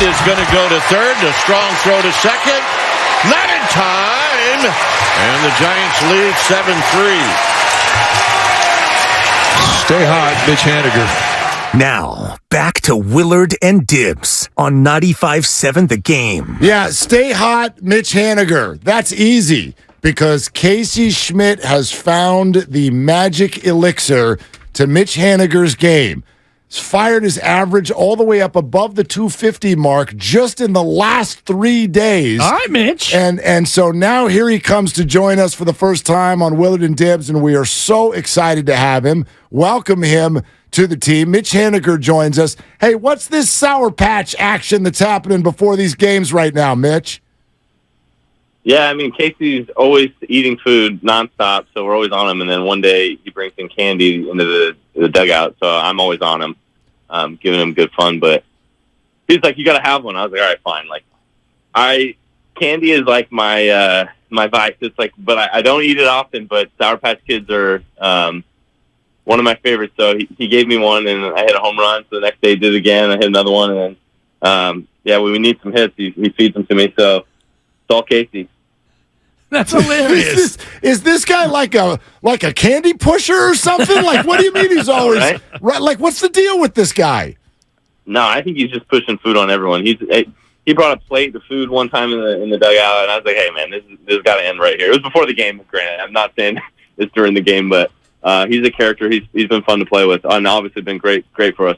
is going to go to third. A strong throw to second. Not in time. And the Giants lead 7-3. Stay hot, Mitch Haniger. Now, back to Willard and Dibs on 95.7 The Game. Yeah, stay hot, Mitch Haniger. That's easy because Casey Schmidt has found the magic elixir to Mitch Haniger's game. He's fired his average all the way up above the 250 mark just in the last 3 days. All right, Mitch. And so now here he comes to join us for the first time on Willard and Dibs, and we are so excited to have him. Welcome him to the team. Mitch Haniger joins us. Hey, what's this Sour Patch action that's happening before these games right now, Mitch? Yeah, I mean, Casey's always eating food nonstop, so we're always on him. And then one day he brings in candy into the dugout, so I'm always on him, giving him good fun. But he's like, "You got to have one." I was like, "All right, fine." Like, candy is like my my vice. It's like, but I don't eat it often. But Sour Patch Kids are one of my favorites. So he gave me one, and I hit a home run. So the next day he did it again. I hit another one, and then when we need some hits, he feeds them to me. So it's all Casey. That's hilarious. Is this guy like a candy pusher or something? Like, what do you mean he's always right? Like, what's the deal with this guy? No, I think he's just pushing food on everyone. He brought a plate of food one time in the dugout, and I was like, "Hey, man, this has got to end right here." It was before the game, granted. I'm not saying it's during the game, but he's a character. He's been fun to play with, and obviously been great for us.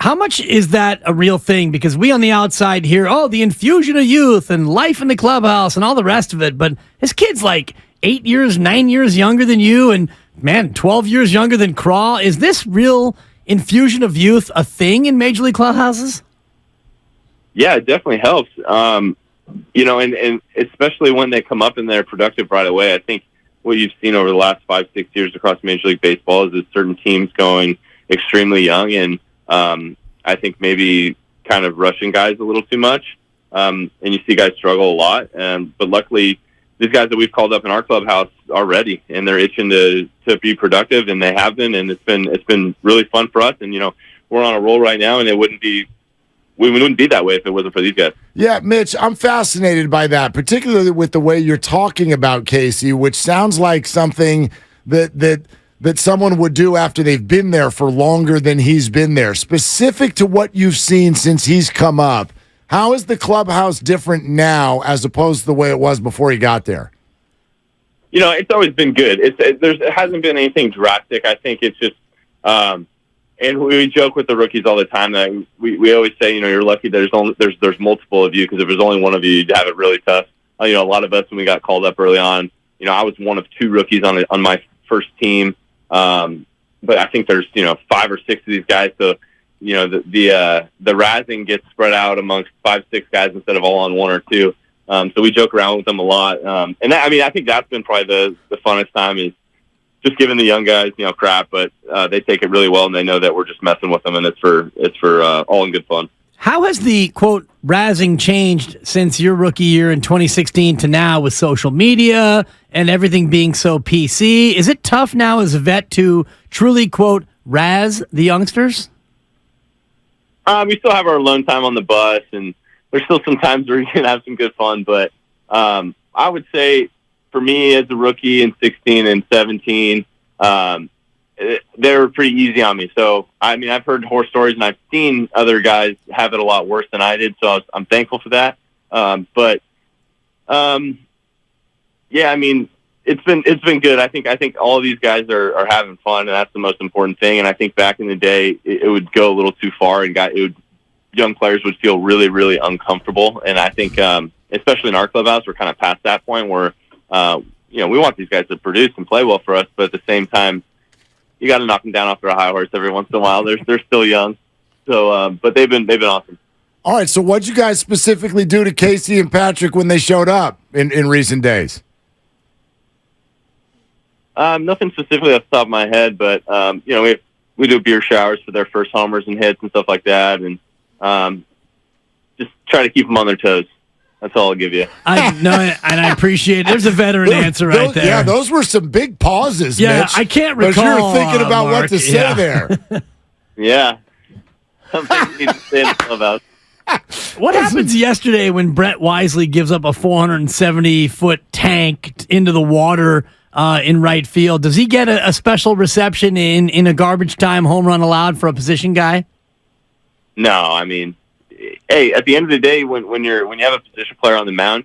How much is that a real thing? Because we on the outside hear, the infusion of youth and life in the clubhouse and all the rest of it. But this kid's like 8 years, 9 years younger than you and, 12 years younger than Craw. Is this real infusion of youth a thing in Major League clubhouses? Yeah, it definitely helps. And especially when they come up and they're productive right away. I think what you've seen over the last 5-6 years across Major League Baseball is certain teams going extremely young and I think maybe kind of rushing guys a little too much, and you see guys struggle a lot. But luckily, these guys that we've called up in our clubhouse are ready, and they're itching to be productive, and they have been. And it's been really fun for us. And we're on a roll right now, and we wouldn't be that way if it wasn't for these guys. Yeah, Mitch, I'm fascinated by that, particularly with the way you're talking about Casey, which sounds like something that someone would do after they've been there for longer than he's been there. Specific to what you've seen since he's come up, how is the clubhouse different now as opposed to the way it was before he got there? It's always been good. It hasn't been anything drastic. I think it's just, and we joke with the rookies all the time that we always say, you're lucky there's multiple of you, because if there's only one of you, you'd have it really tough. A lot of us, when we got called up early on, I was one of 2 rookies on my first team. But I think there's 5 or 6 of these guys, so the razzing gets spread out amongst 5-6 guys instead of all on 1 or 2. So we joke around with them a lot, and I think that's been probably the funnest time, is just giving the young guys crap, but they take it really well, and they know that we're just messing with them, and it's for all in good fun. How has the, quote, razzing changed since your rookie year in 2016 to now with social media and everything being so PC? Is it tough now as a vet to truly, quote, razz the youngsters? We still have our alone time on the bus, and there's still some times where you can have some good fun. But I would say for me as a rookie in 16 and 17, they were pretty easy on me. So, I've heard horror stories, and I've seen other guys have it a lot worse than I did, so I'm thankful for that. It's been good. I think all of these guys are having fun, and that's the most important thing. And I think back in the day, it would go a little too far, and young players would feel really, really uncomfortable. And I think, especially in our clubhouse, we're kind of past that point where, we want these guys to produce and play well for us, but at the same time, you got to knock them down off their high horse every once in a while. They're still young, so but they've been awesome. All right, so what'd you guys specifically do to Casey and Patrick when they showed up in recent days? Nothing specifically off the top of my head, but we do beer showers for their first homers and hits and stuff like that, and just try to keep them on their toes. That's all I'll give you. I know, and I appreciate it. There's a veteran answer right there. Yeah, those were some big pauses, yeah, Mitch. I can't recall. Because you were thinking about Mark, what to say there. Yeah. Something you need to say in the clubhouse. What happens yesterday when Brett Wisely gives up a 470-foot tank into the water in right field? Does he get a special reception in a garbage time home run allowed for a position guy? No, I mean, hey, at the end of the day, when you have a position player on the mound,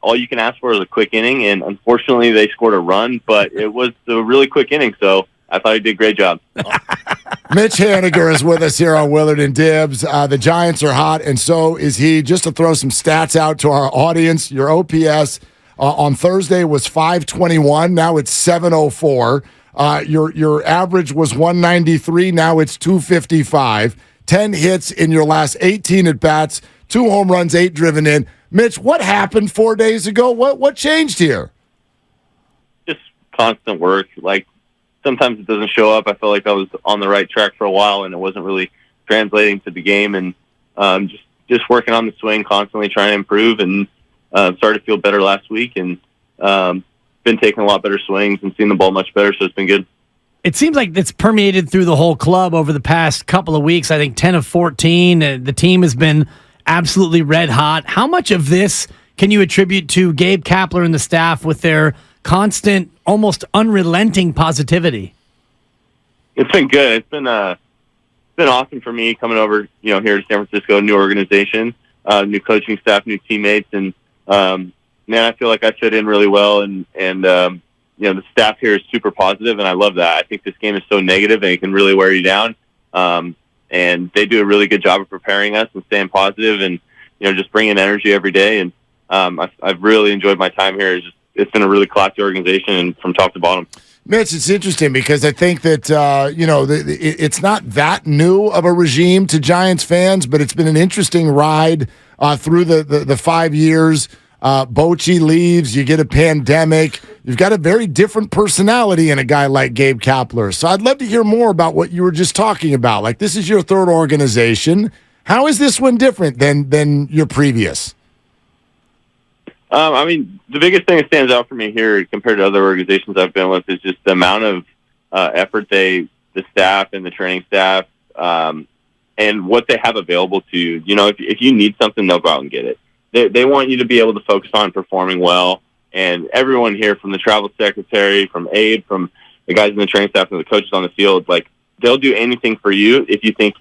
all you can ask for is a quick inning, and unfortunately they scored a run, but it was a really quick inning, so I thought he did a great job. Mitch Haniger is with us here on Willard and Dibs. The Giants are hot, and so is he. Just to throw some stats out to our audience, your OPS on Thursday was 521. Now it's 704. Your average was 193. Now it's 255. 10 hits in your last 18 at-bats, 2 home runs, 8 driven in. Mitch, what happened 4 days ago? What changed here? Just constant work. Like, sometimes it doesn't show up. I felt like I was on the right track for a while, and it wasn't really translating to the game. And just working on the swing, constantly trying to improve, and started to feel better last week. And been taking a lot better swings and seeing the ball much better, so it's been good. It seems like it's permeated through the whole club over the past couple of weeks. I think 10 of 14. The team has been absolutely red hot. How much of this can you attribute to Gabe Kapler and the staff with their constant, almost unrelenting positivity? It's been good. It's been awesome for me coming over, here to San Francisco, new organization, new coaching staff, new teammates, and man, I feel like I fit in really well, and the staff here is super positive, and I love that. I think this game is so negative, and it can really wear you down. And they do a really good job of preparing us and staying positive, and just bringing energy every day. And I've really enjoyed my time here. It's been a really classy organization from top to bottom. Mitch, it's interesting because I think that it's not that new of a regime to Giants fans, but it's been an interesting ride through the 5 years. Bochy leaves, you get a pandemic. You've got a very different personality in a guy like Gabe Kapler. So I'd love to hear more about what you were just talking about. Like, this is your third organization. How is this one different than your previous? I mean, the biggest thing that stands out for me here compared to other organizations I've been with is just the amount of effort the staff and the training staff, and what they have available to you. If you need something, they'll go out and get it. They want you to be able to focus on performing well, and everyone here, from the travel secretary, from Abe, from the guys in the training staff, and the coaches on the field, like, they'll do anything for you if you think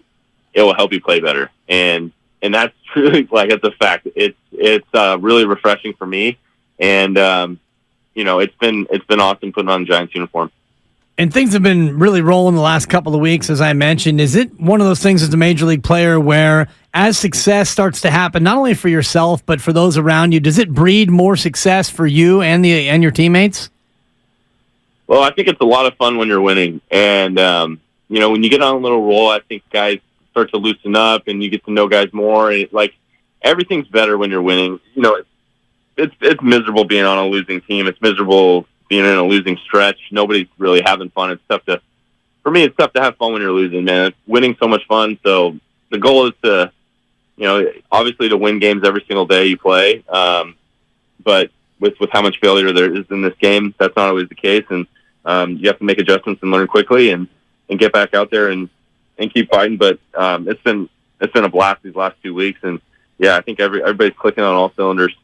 it will help you play better. And that's really, like, it's a fact. It's really refreshing for me, and it's been awesome putting on the Giants uniform. And things have been really rolling the last couple of weeks, as I mentioned. Is it one of those things as a major league player where, as success starts to happen, not only for yourself but for those around you, does it breed more success for you and your teammates? Well, I think it's a lot of fun when you're winning, and when you get on a little roll, I think guys start to loosen up, and you get to know guys more. And everything's better when you're winning. It's miserable being on a losing team. It's miserable being in a losing stretch. Nobody's really having fun. For me, it's tough to have fun when you're losing, man. Winning's so much fun. So the goal is to, obviously to win games every single day you play. But with how much failure there is in this game, that's not always the case. And you have to make adjustments and learn quickly and get back out there and keep fighting. But it's been a blast these last 2 weeks. And yeah, I think everybody's clicking on all cylinders.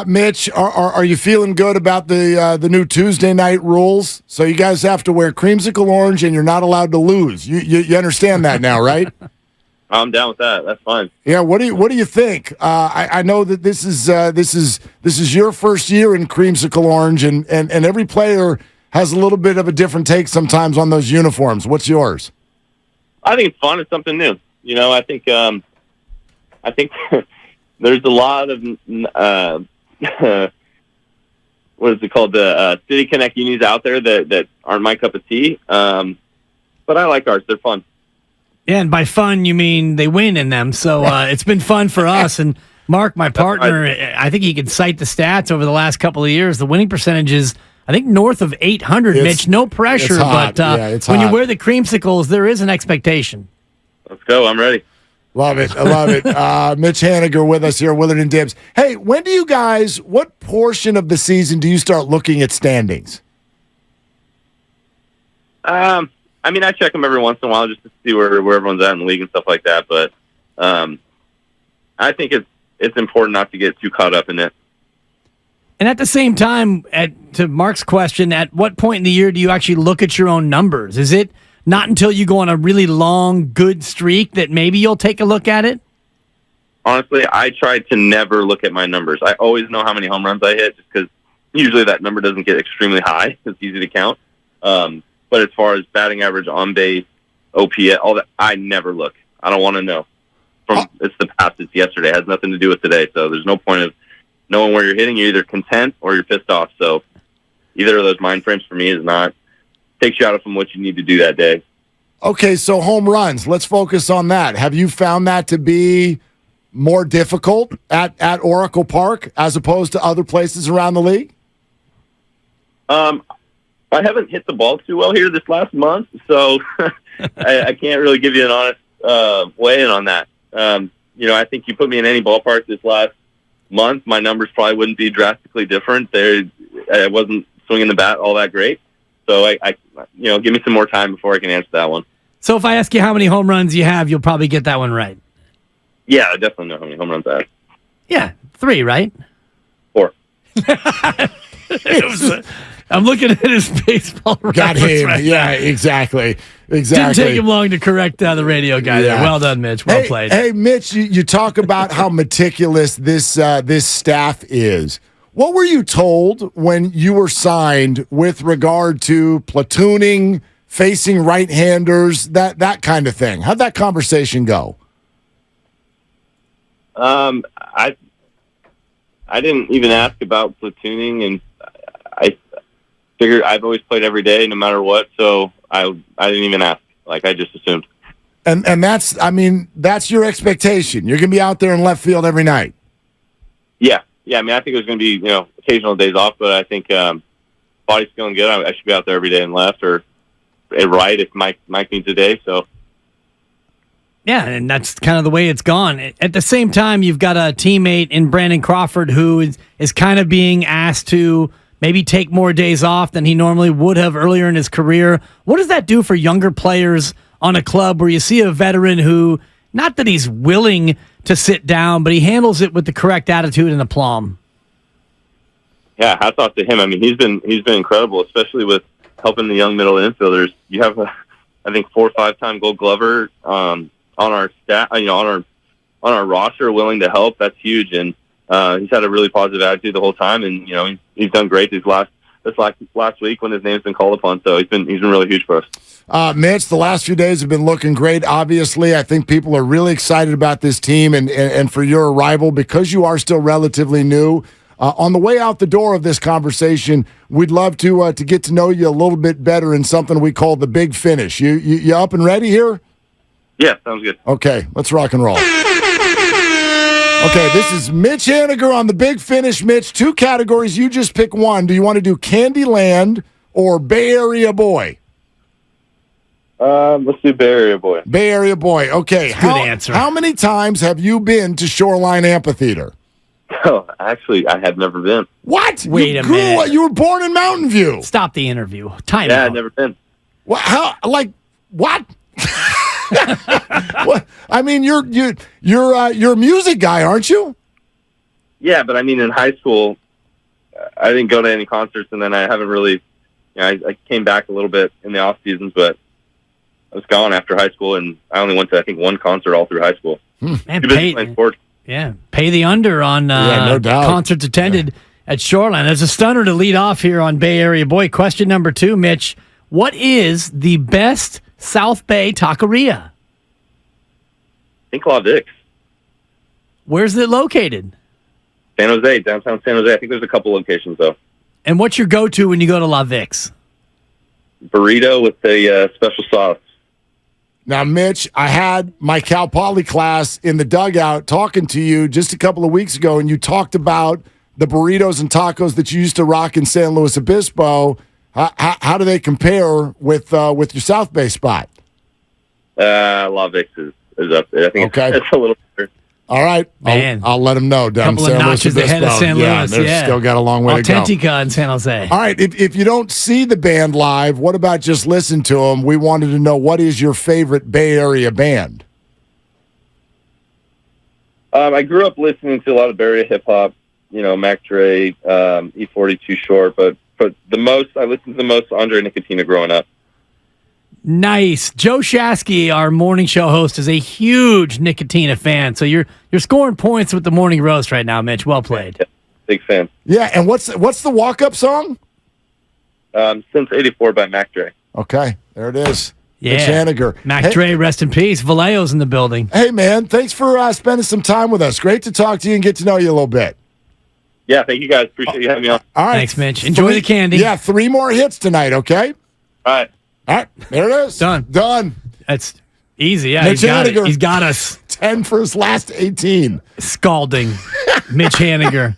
Mitch, are you feeling good about the new Tuesday night rules? So you guys have to wear creamsicle orange, and you're not allowed to lose. You understand that now, right? I'm down with that. That's fine. Yeah. What do you think? I know that this is your first year in creamsicle orange, and every player has a little bit of a different take sometimes on those uniforms. What's yours? I think it's fun. It's something new. I think there's a lot of what is it called? The City Connect unis out there that aren't my cup of tea. But I like ours. They're fun. Yeah, and by fun, you mean they win in them. So it's been fun for us. And Mark, my partner, I think he can cite the stats over the last couple of years. The winning percentage is, I think, north of 800, Mitch. No pressure, but when you wear the creamsicles, there is an expectation. Let's go. I'm ready. Love it. I love it. Mitch Haniger with us here, Willard and Dibs. Hey, what portion of the season do you start looking at standings? I check them every once in a while just to see where everyone's at in the league and stuff like that. But I think it's important not to get too caught up in it. And at the same time, to Mark's question, at what point in the year do you actually look at your own numbers? Is it not until you go on a really long, good streak that maybe you'll take a look at it? Honestly, I try to never look at my numbers. I always know how many home runs I hit just because usually that number doesn't get extremely high. It's easy to count. But as far as batting average, on base, OPS, all that, I never look. I don't want to know. It's the past. It's yesterday. It has nothing to do with today. So there's no point of knowing where you're hitting. You're either content or you're pissed off. So either of those mind frames for me takes you out of from what you need to do that day. Okay, so home runs. Let's focus on that. Have you found that to be more difficult at Oracle Park as opposed to other places around the league? I haven't hit the ball too well here this last month, so I can't really give you an honest weigh-in on that. I think you put me in any ballpark this last month, my numbers probably wouldn't be drastically different. I wasn't swinging the bat all that great, so I give me some more time before I can answer that one. So if I ask you how many home runs you have, you'll probably get that one right. Yeah, I definitely know how many home runs I have. Yeah, 3, right? 4. I'm looking at his baseball Got him. right Yeah, now. exactly. Didn't take him long to correct the radio guy there. Well done, Mitch. Well played. Hey, Mitch, you talk about how meticulous this staff is. What were you told when you were signed with regard to platooning, facing right-handers, that kind of thing? How'd that conversation go? I didn't even ask about platooning, and I figured I've always played every day, no matter what. So I didn't even ask. I just assumed. And that's your expectation. You're going to be out there in left field every night. Yeah. I think it was going to be occasional days off, but I think body's feeling good. I should be out there every day in left or right if Mike needs a day. So. Yeah, and that's kind of the way it's gone. At the same time, you've got a teammate in Brandon Crawford who is kind of being asked to maybe take more days off than he normally would have earlier in his career. What does that do for younger players on a club where you see a veteran who, not that he's willing to sit down, but he handles it with the correct attitude and aplomb? Yeah, hats off to him. I mean, he's been incredible, especially with helping the young middle infielders. You have, I think, 4 or 5-time Gold Glover on our staff, on our roster, willing to help. That's huge, and he's had a really positive attitude the whole time, and he's done great this last week when his name's been called upon. So he's been really huge for us. Mitch, the last few days have been looking great. Obviously, I think people are really excited about this team and for your arrival because you are still relatively new. On the way out the door of this conversation, we'd love to get to know you a little bit better in something we call the big finish. You up and ready here? Yeah, sounds good. Okay, let's rock and roll. Okay, this is Mitch Haniger on the Big Finish. Mitch, 2 categories. You just pick one. Do you want to do Candyland or Bay Area Boy? Let's do Bay Area Boy. Bay Area Boy. Okay. Good answer. How many times have you been to Shoreline Amphitheater? Oh, actually, I have never been. What? Wait a minute. You were born in Mountain View. Stop the interview. Time Yeah, out. I've never been. What? What? What? I mean, you're a music guy, aren't you? Yeah, but I mean, in high school, I didn't go to any concerts, and then I haven't really. I came back a little bit in the off seasons, but I was gone after high school, and I only went to, I think, 1 concert all through high school. Man, Too busy playing sports. Yeah, pay the under on no doubt. concerts attended at Shoreline. There's a stunner to lead off here on Bay Area Boy. Question number 2, Mitch. What is the best South Bay taqueria? I think La Vic's. Where's it located? San Jose, downtown San Jose. I think there's a couple locations, though. And what's your go-to when you go to La Vic's? Burrito with a special sauce. Now, Mitch, I had my Cal Poly class in the dugout talking to you just a couple of weeks ago, and you talked about the burritos and tacos that you used to rock in San Luis Obispo. How do they compare with your South Bay spot? La Vic's is up there. I think it's a little better. All right. Man. I'll let them know. Down Couple San of Luis notches ahead of Obispo. San Luis. They've still got a long way to go. Authentica in San Jose. All right. If you don't see the band live, what about just listen to them? We wanted to know, what is your favorite Bay Area band? I grew up listening to a lot of Bay Area hip hop. Mac Dre, E40 Too Short, but I listened to the most Andre Nickatina growing up. Nice. Joe Shasky, our morning show host, is a huge Nickatina fan. So you're scoring points with the morning roast right now, Mitch. Well played. Yeah, big fan. Yeah, and what's the walk-up song? Since '84 by Mac Dre. Okay, there it is. Yeah. Mitch Haniger. Mac Dre, rest in peace. Vallejo's in the building. Hey, man, thanks for spending some time with us. Great to talk to you and get to know you a little bit. Yeah, thank you guys. Appreciate you having me on. All right. Thanks, Mitch. Enjoy the candy. Yeah, 3 more hits tonight, okay? All right. All right, there it is. Done. That's easy. Yeah, Mitch Haniger. He's got us. 10 for his last 18. Scalding. Mitch Haniger.